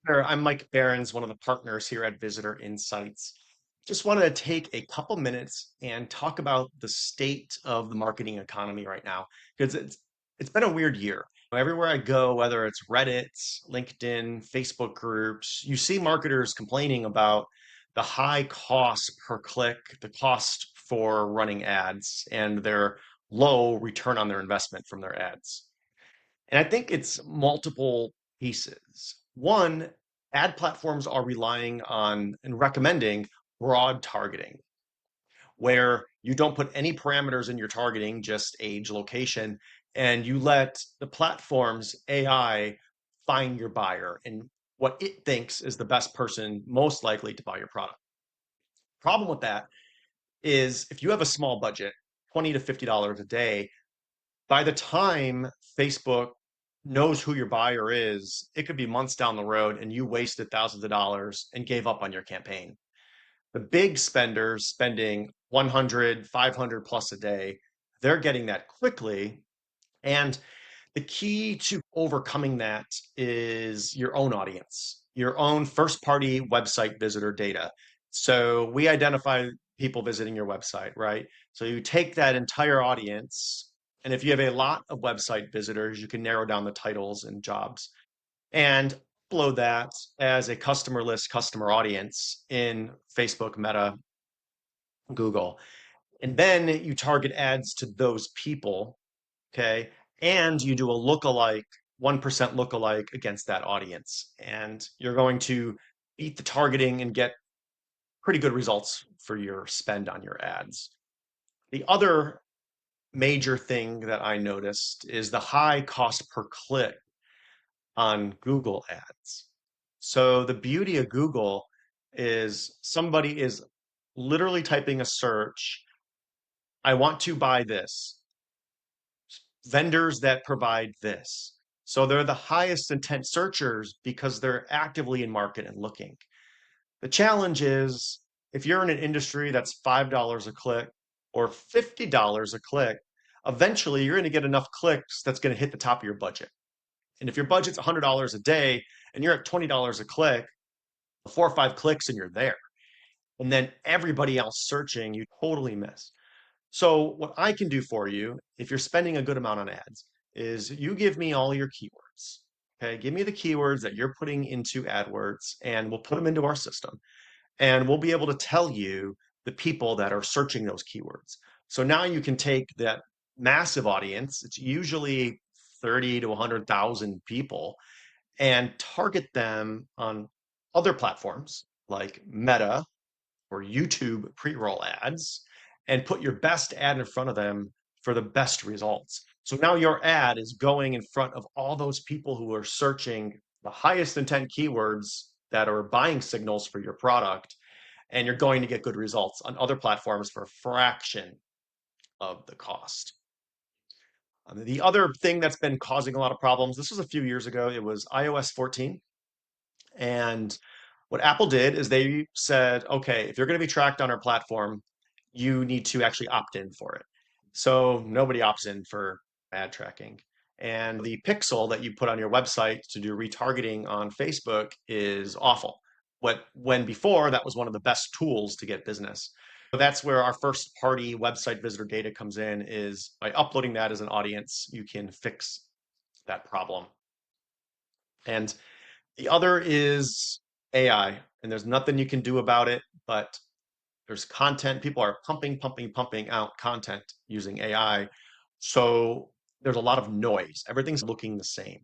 Sure. I'm Mike Behrens, one of the partners here at Visitor Insights. Just wanted to take a couple minutes and talk about the state of the marketing economy right now, because it's been a weird year. Everywhere I go, whether it's Reddit, LinkedIn, Facebook groups, you see marketers complaining about the high cost per click, the cost for running ads, and their low return on their investment from their ads. And I think it's multiple pieces. One, ad platforms are relying on and recommending broad targeting, where you don't put any parameters in your targeting, just age, location, and you let the platform's AI find your buyer and what it thinks is the best person most likely to buy your product. Problem with that is if you have a small budget, $20 to $50 a day, by the time Facebook knows who your buyer is, it could be months down the road and you wasted thousands of dollars and gave up on your campaign. The big spenders spending 100, 500 plus a day, they're getting that quickly. And the key to overcoming that is your own audience, your own first party website visitor data. So we identify people visiting your website, right? So you take that entire audience, and if you have a lot of website visitors, you can narrow down the titles and jobs and upload that as a customer list, customer audience in Facebook, Meta, Google. And then you target ads to those people. Okay. And you do a lookalike, 1% lookalike against that audience. And you're going to beat the targeting and get pretty good results for your spend on your ads. The other major thing that I noticed is the high cost per click on Google ads. So the beauty of Google is somebody is literally typing a search, I want to buy this, vendors that provide this. So they're the highest intent searchers because they're actively in market and looking. The challenge is if you're in an industry that's $5 a click or $50 a click, eventually you're going to get enough clicks that's going to hit the top of your budget. And if your budget's $100 a day and you're at $20 a click, 4 or 5 clicks and you're there. And then everybody else searching, you totally miss. So what I can do for you, if you're spending a good amount on ads, is you give me all your keywords. Okay, give me the keywords that you're putting into AdWords, and we'll put them into our system. And we'll be able to tell you the people that are searching those keywords. So now you can take that massive audience, it's usually 30 to 100,000 people, and target them on other platforms like Meta or YouTube pre-roll ads and put your best ad in front of them for the best results. So now your ad is going in front of all those people who are searching the highest intent keywords that are buying signals for your product, and you're going to get good results on other platforms for a fraction of the cost. The other thing that's been causing a lot of problems, this was a few years ago, it was iOS 14. And what Apple did is they said, okay, if you're going to be tracked on our platform, you need to actually opt in for it. So nobody opts in for ad tracking. And the pixel that you put on your website to do retargeting on Facebook is awful. When before that was one of the best tools to get business. So that's where our first party website visitor data comes in, is by uploading that as an audience, you can fix that problem. And the other is AI, and there's nothing you can do about it, but there's content. People are pumping out content using AI. So there's a lot of noise. Everything's looking the same.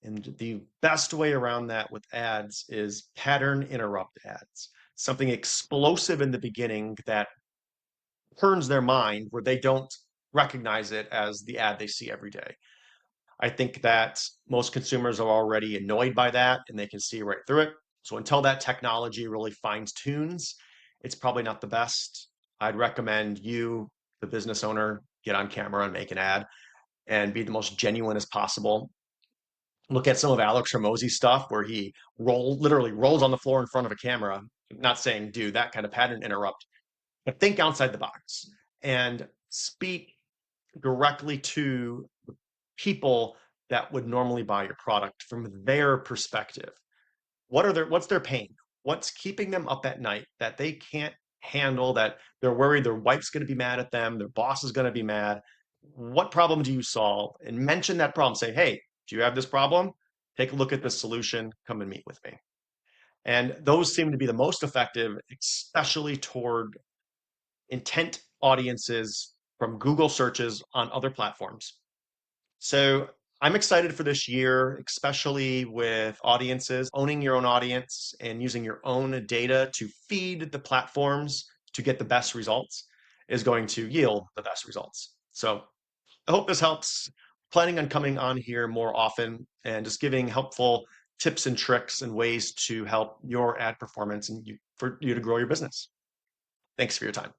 And the best way around that with ads is pattern interrupt ads, something explosive in the beginning that turns their mind where they don't recognize it as the ad they see every day. I think that most consumers are already annoyed by that and they can see right through it. So until that technology really fines tunes, it's probably not the best. I'd recommend you, the business owner, get on camera and make an ad and be the most genuine as possible. Look at some of Alex Hormozy's stuff where he literally rolls on the floor in front of a camera. Not saying do that kind of pattern interrupt, but think outside the box and speak directly to people that would normally buy your product from their perspective. what's their pain? What's keeping them up at night that they can't handle, that they're worried their wife's going to be mad at them, their boss is going to be mad? What problem do you solve? And mention that problem. Say, hey, do you have this problem? Take a look at this solution. Come and meet with me. And those seem to be the most effective, especially toward intent audiences from Google searches on other platforms. So I'm excited for this year, especially with audiences, owning your own audience and using your own data to feed the platforms to get the best results is going to yield the best results. So I hope this helps. Planning on coming on here more often and just giving helpful tips and tricks and ways to help your ad performance and for you to grow your business. Thanks for your time.